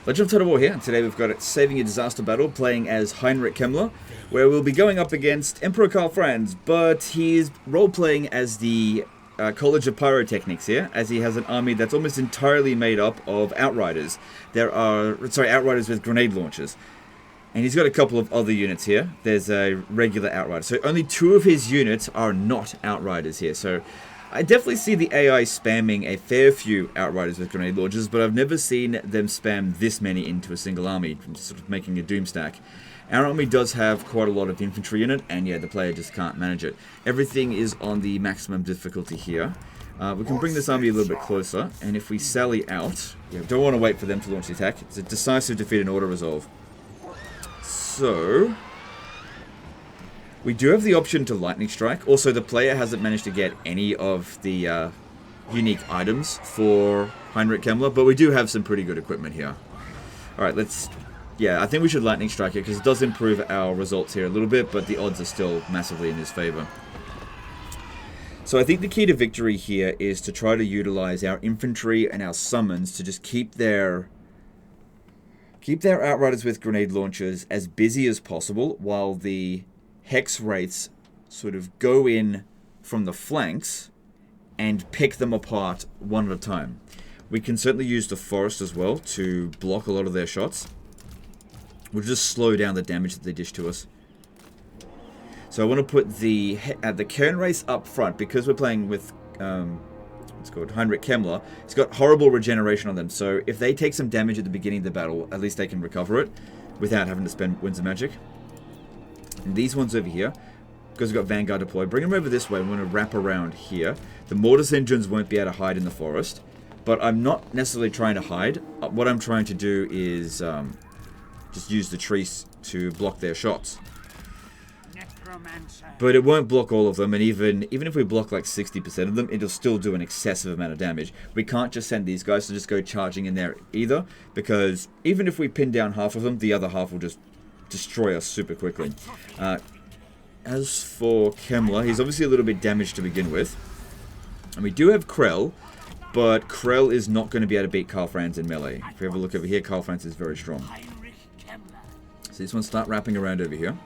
Legend of Total War here, and today we've got Saving a Disaster Battle, playing as Heinrich Kemmler, where we'll be going up against Emperor Karl Franz, but he's role-playing as the College of Pyrotechnics here, as he has an army that's almost entirely made up of Outriders. Outriders with grenade launchers. And he's got a couple of other units here. There's a regular Outrider. So only 2 of his units are not Outriders here, so I definitely see the AI spamming a fair few Outriders with grenade launchers, but I've never seen them spam this many into a single army, sort of making a doom stack. Our army does have quite a lot of infantry in it, and yeah, the player just can't manage it. Everything is on the maximum difficulty here. We can bring this army a little bit closer, and if we sally out, yeah, don't want to wait for them to launch the attack. It's a decisive defeat and auto-resolve. So we do have the option to Lightning Strike. Also, the player hasn't managed to get any of the unique items for Heinrich Kemmler, but we do have some pretty good equipment here. Alright, yeah, I think we should Lightning Strike it, because it does improve our results here a little bit, but the odds are still massively in his favor. So I think the key to victory here is to try to utilize our infantry and our summons to just keep their Outriders with grenade launchers as busy as possible, while the Hex Wraiths sort of go in from the flanks and pick them apart one at a time. We can certainly use the forest as well to block a lot of their shots. We'll just slow down the damage that they dish to us. So I want to put the Cairn Race up front, because we're playing with what's called Heinrich Kemmler. It's got horrible regeneration on them, so if they take some damage at the beginning of the battle, at least they can recover it without having to spend Winds of Magic. And these ones over here, because we've got Vanguard deployed, bring them over this way. I'm going to wrap around here. The Mortis engines won't be able to hide in the forest, but I'm not necessarily trying to hide. What I'm trying to do is just use the trees to block their shots. But it won't block all of them, and even if we block like 60% of them, it'll still do an excessive amount of damage. We can't just send these guys to just go charging in there either, because even if we pin down half of them, the other half will just destroy us super quickly. As for Kemmler, he's obviously a little bit damaged to begin with. And we do have Krell, but Krell is not going to be able to beat Karl Franz in melee. If we have a look over here, Karl Franz is very strong. So this one start wrapping around over here.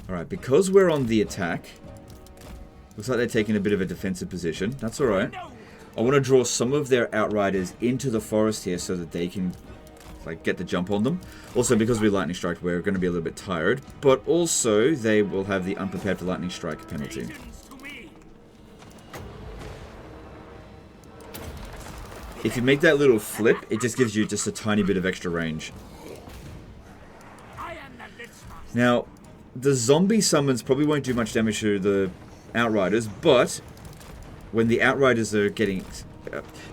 Alright, because we're on the attack, looks like they're taking a bit of a defensive position. That's alright. I want to draw some of their Outriders into the forest here so that they can get the jump on them. Also, because we Lightning Strike, we're going to be a little bit tired, but also they will have the unprepared for Lightning Strike penalty. If you make that little flip, it just gives you just a tiny bit of extra range. Now, the zombie summons probably won't do much damage to the Outriders, but when the Outriders are getting...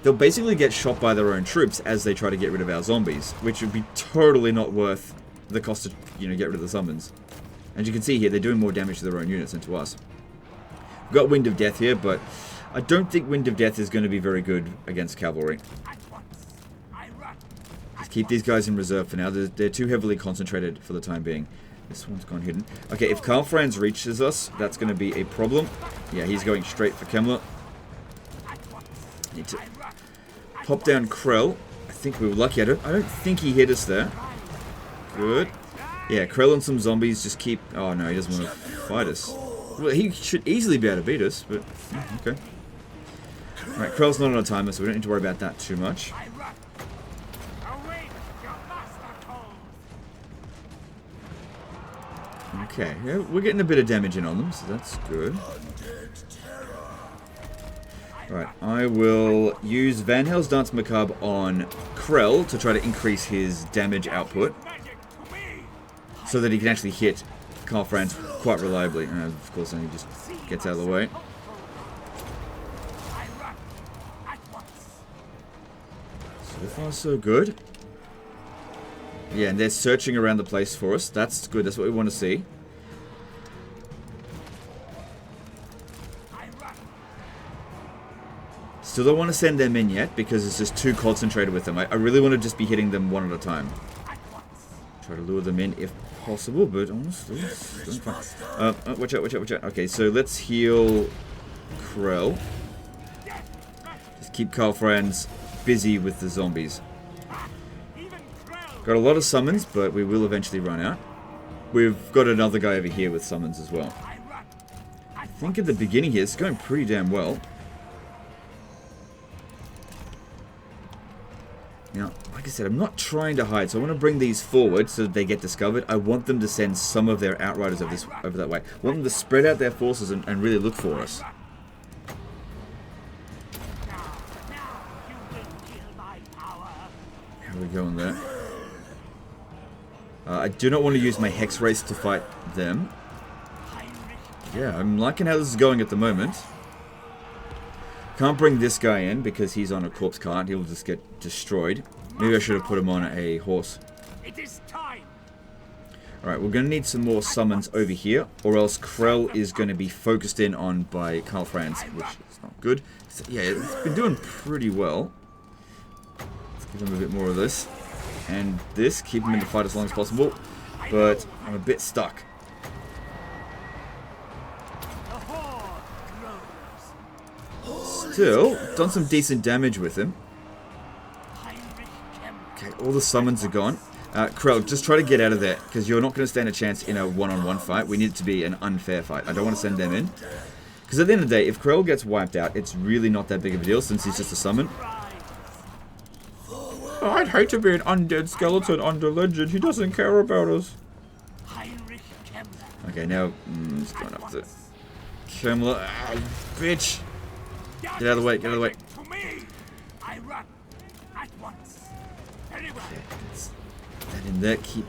they'll basically get shot by their own troops as they try to get rid of our zombies, which would be totally not worth the cost to, get rid of the summons. As you can see here, they're doing more damage to their own units than to us. We've got Wind of Death here, but I don't think Wind of Death is going to be very good against cavalry. Just keep these guys in reserve for now. They're too heavily concentrated for the time being. This one's gone hidden. Okay, if Karl Franz reaches us, that's going to be a problem. Yeah, he's going straight for Kemmler. Need to pop down Krell. I think we were lucky. I don't think he hit us there. Good. Yeah, Krell and some zombies just keep... Oh, no, he doesn't want to fight us. Well, he should easily be able to beat us, but... Okay. Alright, Krell's not on a timer, so we don't need to worry about that too much. Okay, yeah, we're getting a bit of damage in on them, so that's good. Right, I will use Van Hel's Dance Macabre on Krell to try to increase his damage output, so that he can actually hit Karl Franz quite reliably. And of course, then he just gets out of the way. So far, so good. Yeah, and they're searching around the place for us. That's good, that's what we want to see. Still don't want to send them in yet, because it's just too concentrated with them. I really want to just be hitting them one at a time. Try to lure them in if possible, but honestly, it's fine. Watch out, watch out, watch out. Okay, so let's heal Krell. Just keep Karl Franz busy with the zombies. Got a lot of summons, but we will eventually run out. We've got another guy over here with summons as well. I think at the beginning here, it's going pretty damn well. Now, like I said, I'm not trying to hide, so I want to bring these forward so that they get discovered. I want them to send some of their outriders over that way. I want them to spread out their forces and really look for us. How are we going there? I do not want to use my Hex Race to fight them. Yeah, I'm liking how this is going at the moment. Can't bring this guy in because he's on a corpse cart. He'll just get destroyed. Maybe I should have put him on a horse. Alright, we're going to need some more summons over here, or else Krell is going to be focused in on by Karl Franz, which is not good. So, yeah, it's been doing pretty well. Let's give him a bit more of this. And this, keep him in the fight as long as possible. But I'm a bit stuck. Still, done some decent damage with him. Okay, all the summons are gone. Krell, just try to get out of there, because you're not going to stand a chance in a one-on-one fight. We need it to be an unfair fight. I don't want to send them in. Because at the end of the day, if Krell gets wiped out, it's really not that big of a deal, since he's just a summon. Oh, I'd hate to be an undead skeleton under legend. He doesn't care about us. Okay, now, it's going up to Kemmler. Ah, bitch! Get out of the way, get out of the way. Okay, that in there, keep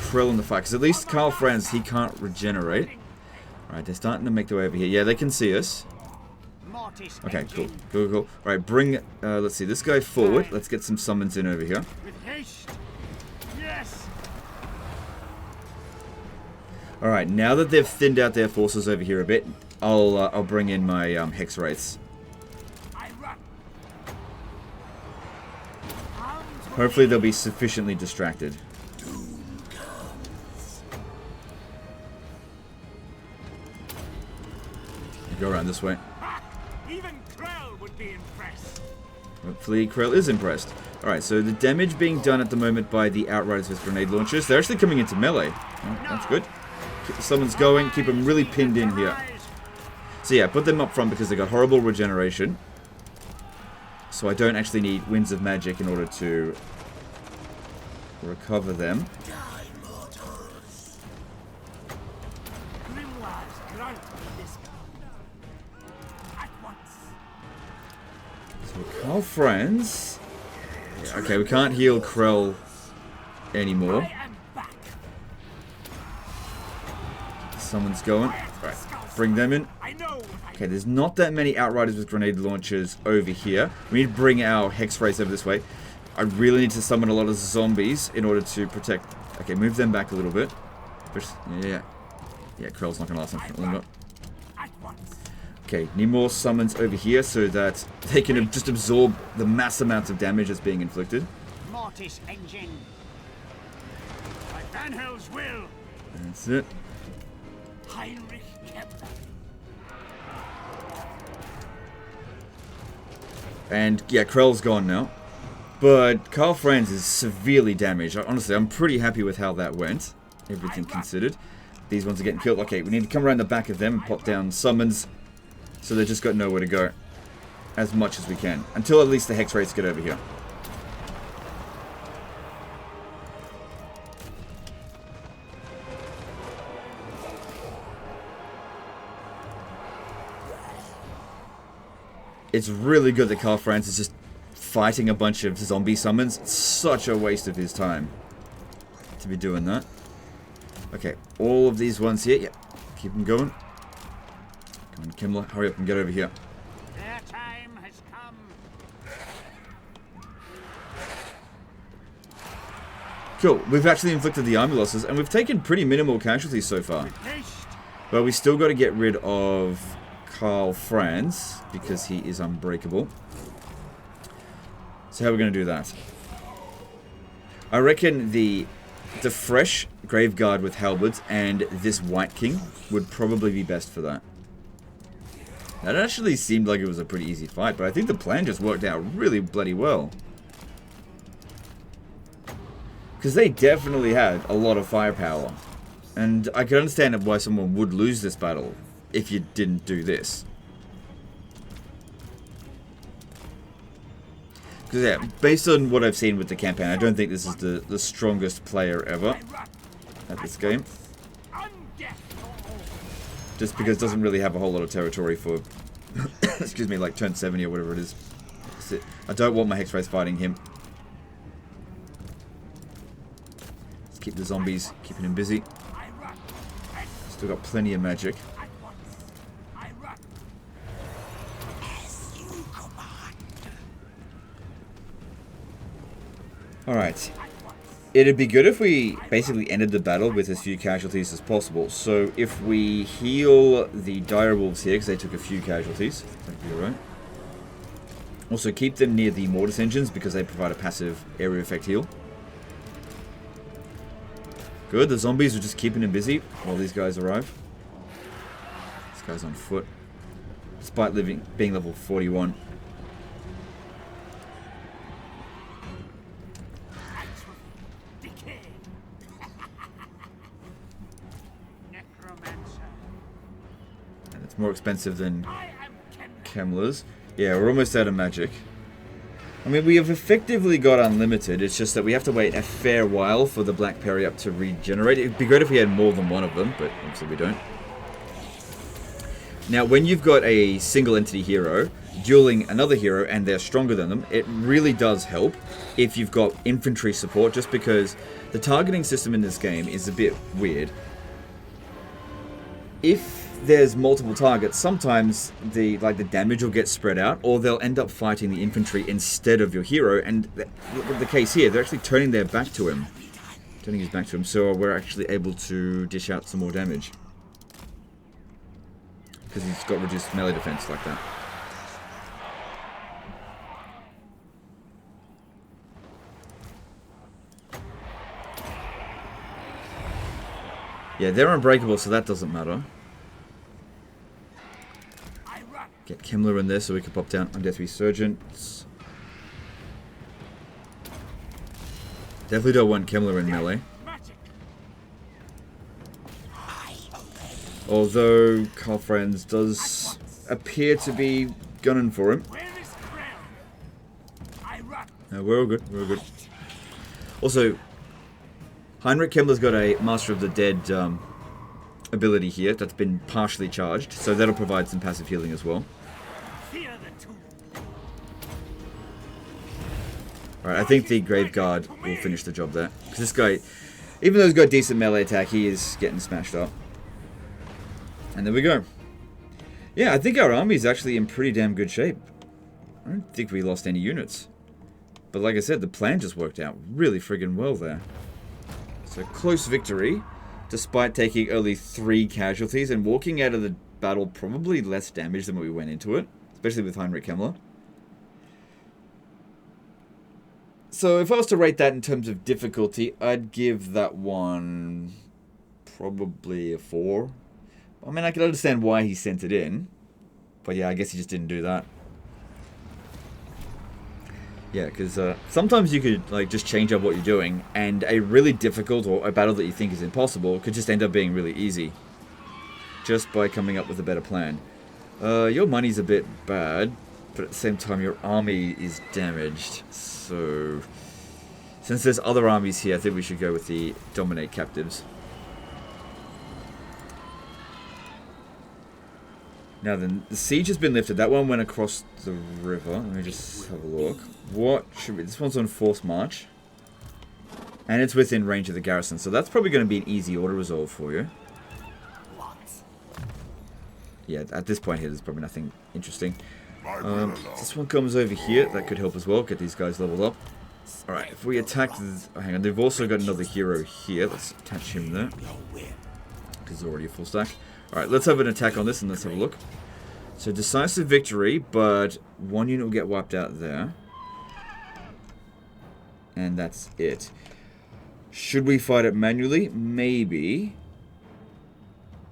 Krell in the fight, because at least Karl Franz, he can't regenerate. Alright, they're starting to make their way over here. Yeah, they can see us. Okay, cool. Cool. Alright, bring, let's see, this guy forward. Let's get some summons in over here. Alright, now that they've thinned out their forces over here a bit, I'll bring in my Hex Wraiths. Hopefully they'll be sufficiently distracted. Go around this way. Even Krell would be impressed. Hopefully Krell is impressed. Alright, so the damage being done at the moment by the Outriders with grenade launchers. They're actually coming into melee. Oh, that's good. Keep the summons going. Keep them really pinned in here. So yeah, put them up front because they got horrible regeneration. So I don't actually need Winds of Magic in order to recover them. So Karl Franz. Yeah, okay, we can't heal Krell anymore. Someone's going. Right, bring them in. Okay, there's not that many Outriders with grenade launchers over here. We need to bring our Hex Race over this way. I really need to summon a lot of zombies in order to protect... Okay, move them back a little bit. Yeah. Yeah, Krell's not going to last much longer. Okay, need more summons over here so that they can just absorb the mass amounts of damage that's being inflicted. Mortis engine. By Van Hell's will. That's it. And yeah, Krell's gone now. But Karl Franz is severely damaged. Honestly, I'm pretty happy with how that went. Everything considered. These ones are getting killed. Okay, we need to come around the back of them and pop down summons. So they've just got nowhere to go. As much as we can. Until at least the Hex Wraiths get over here. It's really good that Karl Franz is just fighting a bunch of zombie summons. It's such a waste of his time to be doing that. Okay, all of these ones here. Yep, keep them going. Come on, Kemmler, hurry up and get over here. Their time has come. Cool, we've actually inflicted the army losses, and we've taken pretty minimal casualties so far. But we still got to get rid of Karl Franz, because he is unbreakable. So how are we going to do that? I reckon the fresh Graveguard with halberds and this White King would probably be best for that. That actually seemed like it was a pretty easy fight, but I think the plan just worked out really bloody well. Because they definitely had a lot of firepower. And I can understand why someone would lose this battle if you didn't do this. Because yeah, based on what I've seen with the campaign, I don't think this is the strongest player ever at this game. Just because it doesn't really have a whole lot of territory for, excuse me, like turn 70 or whatever it is. I don't want my Hex Race fighting him. Let's keep the zombies, keeping him busy. Still got plenty of magic. Alright. It'd be good if we basically ended the battle with as few casualties as possible. So if we heal the dire wolves here, because they took a few casualties, that'd be alright. Also keep them near the mortis engines because they provide a passive area effect heal. Good, the zombies are just keeping him busy while these guys arrive. This guy's on foot. Despite being level 41. And it's more expensive than Kemmler's. Yeah, we're almost out of magic. I mean, we have effectively got unlimited. It's just that we have to wait a fair while for the Black Perry up to regenerate. It'd be great if we had more than one of them, but obviously we don't. Now, when you've got a single entity hero dueling another hero and they're stronger than them, it really does help if you've got infantry support, just because the targeting system in this game is a bit weird. If there's multiple targets, sometimes the damage will get spread out, or they'll end up fighting the infantry instead of your hero. And the case here, they're actually turning their back to him, turning his back to him, so we're actually able to dish out some more damage because he's got reduced melee defense like that. Yeah, they're unbreakable, so that doesn't matter. Get Kemmler in there so we can pop down Undeath Resurgence. Definitely don't want Kemmler in melee. Although Karl Franz does appear to be gunning for him. We're all good, we're all good. Also, Heinrich Kemmler's got a Master of the Dead ability here that's been partially charged, so that'll provide some passive healing as well. Alright, I think the Grave Guard will finish the job there. Because this guy, even though he's got decent melee attack, he is getting smashed up. And there we go. Yeah, I think our army is actually in pretty damn good shape. I don't think we lost any units. But like I said, the plan just worked out really friggin' well there. So close victory, despite taking only 3 casualties and walking out of the battle probably less damage than when we went into it. Especially with Heinrich Kemmler. So if I was to rate that in terms of difficulty, I'd give that one probably a 4. I mean, I can understand why he sent it in. But yeah, I guess he just didn't do that. Yeah, because sometimes you could like just change up what you're doing, and a really difficult or a battle that you think is impossible could just end up being really easy. Just by coming up with a better plan. Your money's a bit bad, but at the same time your army is damaged. So, since there's other armies here, I think we should go with the Dominate Captives. Now then, the siege has been lifted. That one went across the river. Let me just have a look. What should we... This one's on Forced March. And it's within range of the garrison. So that's probably going to be an easy auto-resolve for you. Yeah, at this point here, there's probably nothing interesting. This one comes over here. That could help as well. Get these guys leveled up. Alright, if we attack... Oh, hang on, they've also got another hero here. Let's attach him there. Because he's already a full stack. Alright, let's have an attack on this and let's have a look. So, decisive victory, but 1 unit will get wiped out there. And that's it. Should we fight it manually? Maybe.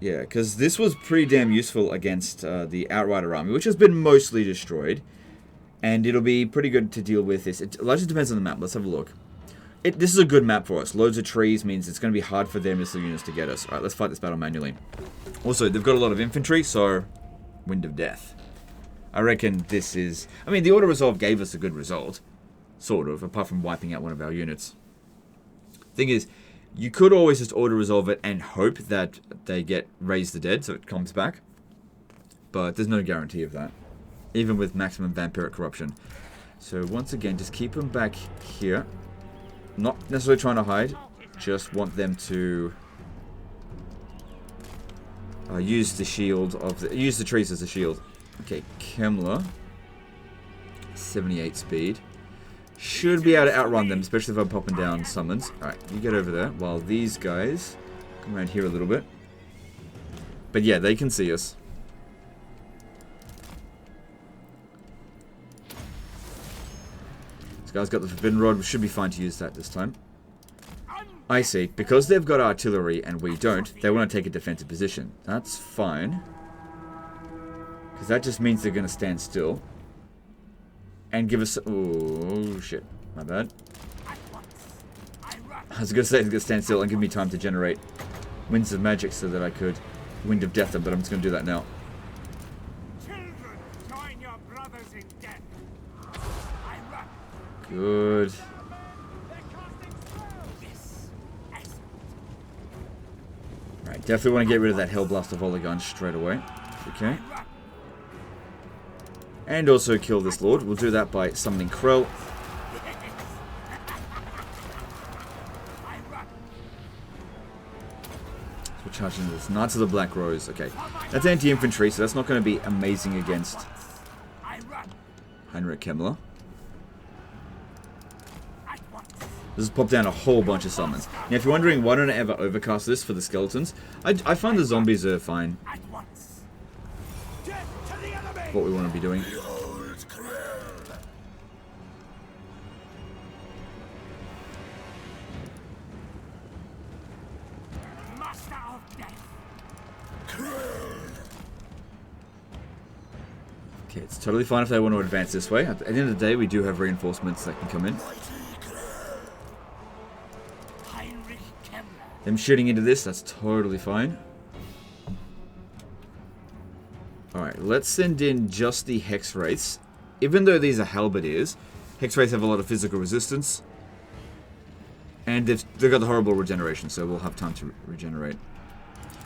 Yeah, because this was pretty damn useful against the Outrider army, which has been mostly destroyed. And it'll be pretty good to deal with this. It largely depends on the map. Let's have a look. This is a good map for us. Loads of trees means it's going to be hard for their missile units to get us. Alright, let's fight this battle manually. Also, they've got a lot of infantry, so... Wind of Death. I reckon this is... I mean, the auto-resolve gave us a good result. Sort of, apart from wiping out one of our units. Thing is, you could always just auto-resolve it and hope that they get Raise the Dead, so it comes back. But there's no guarantee of that. Even with maximum vampiric corruption. So once again, just keep them back here. Not necessarily trying to hide. Just want them to use the shield of the, use the trees as a shield. Okay, Kemmler, 78 speed. Should be able to outrun them, especially if I'm popping down summons. Alright, you get over there while these guys come around here a little bit. But yeah, they can see us. This guy's got the Forbidden Rod. We should be fine to use that this time. I see. Because they've got artillery and we don't, they want to take a defensive position. That's fine. Because that just means they're going to stand still. And give us... Oh, shit. My bad. I was going to say they're going to stand still and give me time to generate Winds of Magic so that I could Wind of Death them, but I'm just going to do that now. Good. Right, definitely want to get rid of that Hellblaster Volley gun straight away. Okay. And also kill this Lord. We'll do that by summoning Krell. So we're charging this. Knights of the Black Rose. Okay. That's anti-infantry, so that's not going to be amazing against Heinrich Kemmler. This has popped down a whole bunch of summons. Now, if you're wondering why don't I ever overcast this for the skeletons, I find the zombies are fine. What we want to be doing. Okay, it's totally fine if they want to advance this way. At the end of the day, we do have reinforcements that can come in. Them shooting into this, that's totally fine. Alright, let's send in just the Hex Wraiths. Even though these are Halberdiers, Hex Wraiths have a lot of physical resistance. And they've got the horrible regeneration, so we'll have time to regenerate.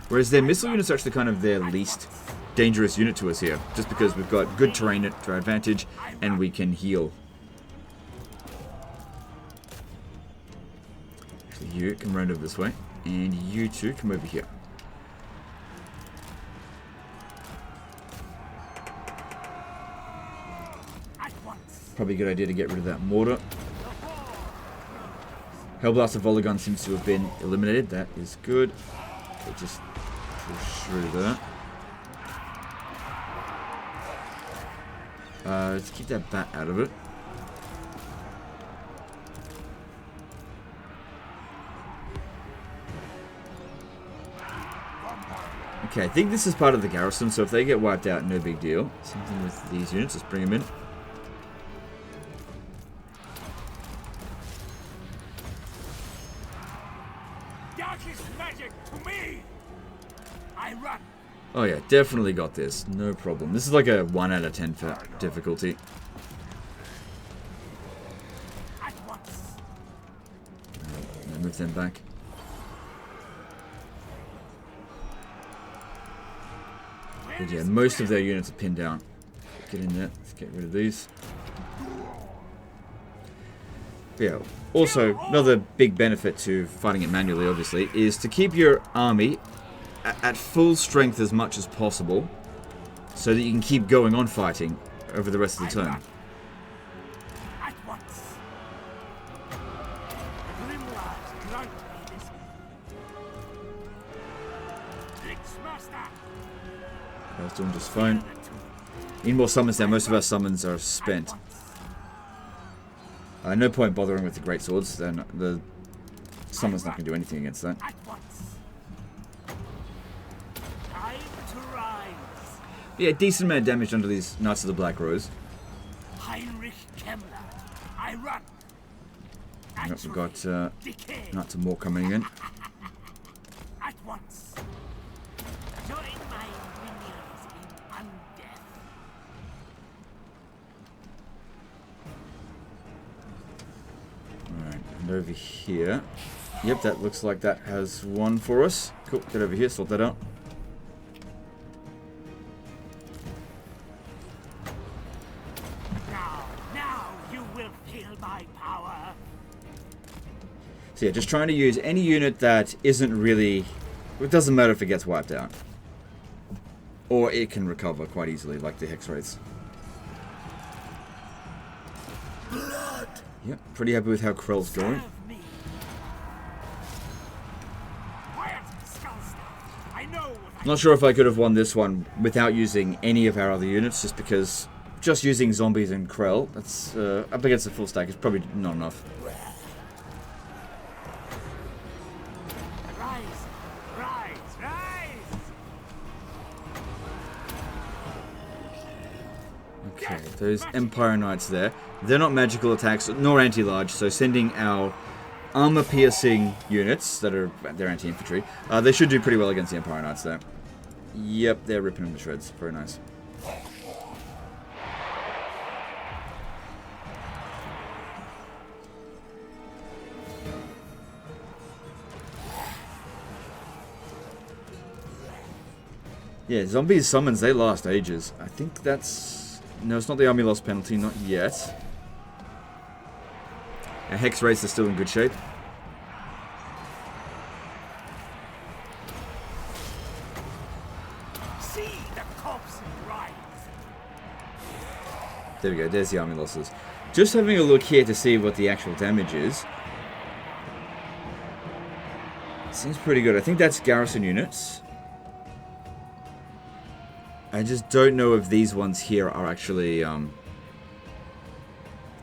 Whereas their missile units are actually kind of their least dangerous unit to us here. Just because we've got good terrain to our advantage, and we can heal. So you come round over this way. And you two come over here. Probably a good idea to get rid of that mortar. Hellblaster Volley gun seems to have been eliminated. That is good. Okay, just push through that. Let's keep that bat out of it. Okay, I think this is part of the garrison, so if they get wiped out, no big deal. Something with these units, let's bring them in. Darkest magic to me. I run. Oh yeah, definitely got this. No problem. This is like a 1 out of 10 for difficulty. At once. Move them back. But yeah, most of their units are pinned down. Get in there. Let's get rid of these. But yeah, also, another big benefit to fighting it manually, obviously, is to keep your army at full strength as much as possible so that you can keep going on fighting over the rest of the turn. At once. I was doing just fine. Need more summons now. Most of our summons are spent. No point bothering with the great swords. Then the summon's not going to do anything against that. Yeah, decent amount of damage under these Knights of the Black Rose. Heinrich Kemmler. I run. Yep, we've got Decay. Knights of more coming in. At once. Join my minions in undeath. Alright, and over here. Yep, that looks like that has one for us. Cool, get over here, sort that out. Now you will feel my power. So yeah, just trying to use any unit that isn't really... It doesn't matter if it gets wiped out. Or it can recover quite easily, like the Hex Wraiths. Blood. Yep, pretty happy with how Krell's going. Serve me. Quiet, Skullstaff. I know what Not sure if I could have won this one without using any of our other units, just because just using zombies and Krell, that's up against the full stack is probably not enough. Rise, rise, rise. Okay, those Empire Knights there. They're not magical attacks, nor anti-large, so sending our armor-piercing units, that are they're anti-infantry, they should do pretty well against the Empire Knights there. Yep, they're ripping them to shreds. Very nice. Yeah, zombies summons, they last ages. I think that's... No, it's not the army loss penalty, not yet. Our Hex Wraiths are still in good shape. See the corpse rise. There we go, there's the army losses. Just having a look here to see what the actual damage is. Seems pretty good. I think that's garrison units. I just don't know if these ones here are actually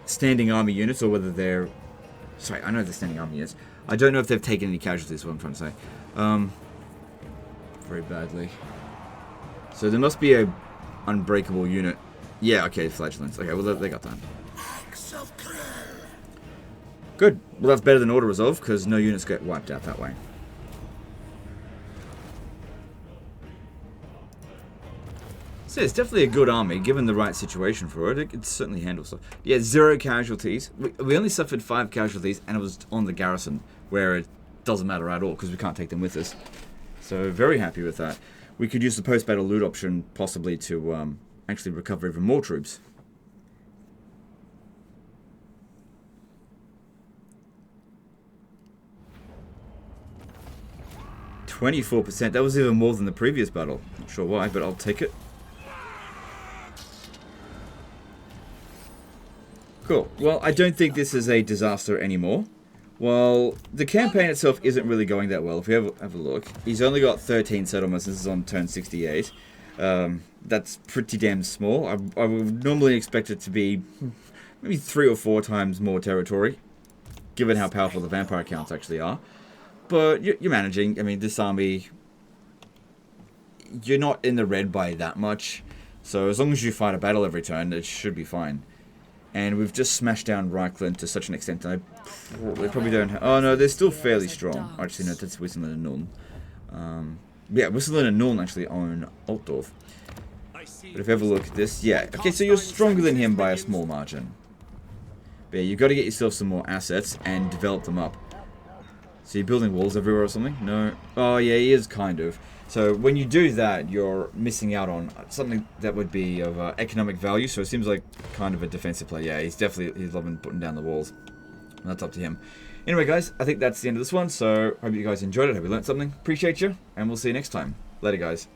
standing army units or whether they're... Sorry, I know they're standing army units. I don't know if they've taken any casualties, is what I'm trying to say. Very badly. So there must be a unbreakable unit. Yeah, okay, flagellants. Okay, well, they got that. Good. Well, that's better than auto resolve because no units get wiped out that way. So it's definitely a good army, given the right situation for it. It could certainly handle stuff. Yeah, 0 casualties. We only suffered 5 casualties, and it was on the garrison, where it doesn't matter at all, because we can't take them with us. So very happy with that. We could use the post-battle loot option, possibly, to actually recover even more troops. %. That was even more than the previous battle. Not sure why, but I'll take it. Cool. Well, I don't think this is a disaster anymore. Well, the campaign itself isn't really going that well. If we have a look, he's only got 13 settlements. This is on turn 68. That's pretty damn small. I would normally expect it to be maybe 3 or 4 times more territory, given how powerful the vampire counts actually are. But you're managing. I mean, this army, you're not in the red by that much. So as long as you fight a battle every turn, it should be fine. And we've just smashed down Reichland to such an extent that they probably don't have... Oh no, they're still fairly strong. Actually, no, that's Whistleland and Nuln. Yeah, Whistleland and Nuln actually own Altdorf. But if you have a look at this, yeah. Okay, so you're stronger than him by a small margin. But yeah, you've got to get yourself some more assets and develop them up. So you're building walls everywhere or something? No. Oh yeah, he is kind of. So when you do that, you're missing out on something that would be of economic value. So it seems like kind of a defensive play. Yeah, he's loving putting down the walls. And that's up to him. Anyway, guys, I think that's the end of this one. So hope you guys enjoyed it. Hope you learned something. Appreciate you, and we'll see you next time. Later, guys.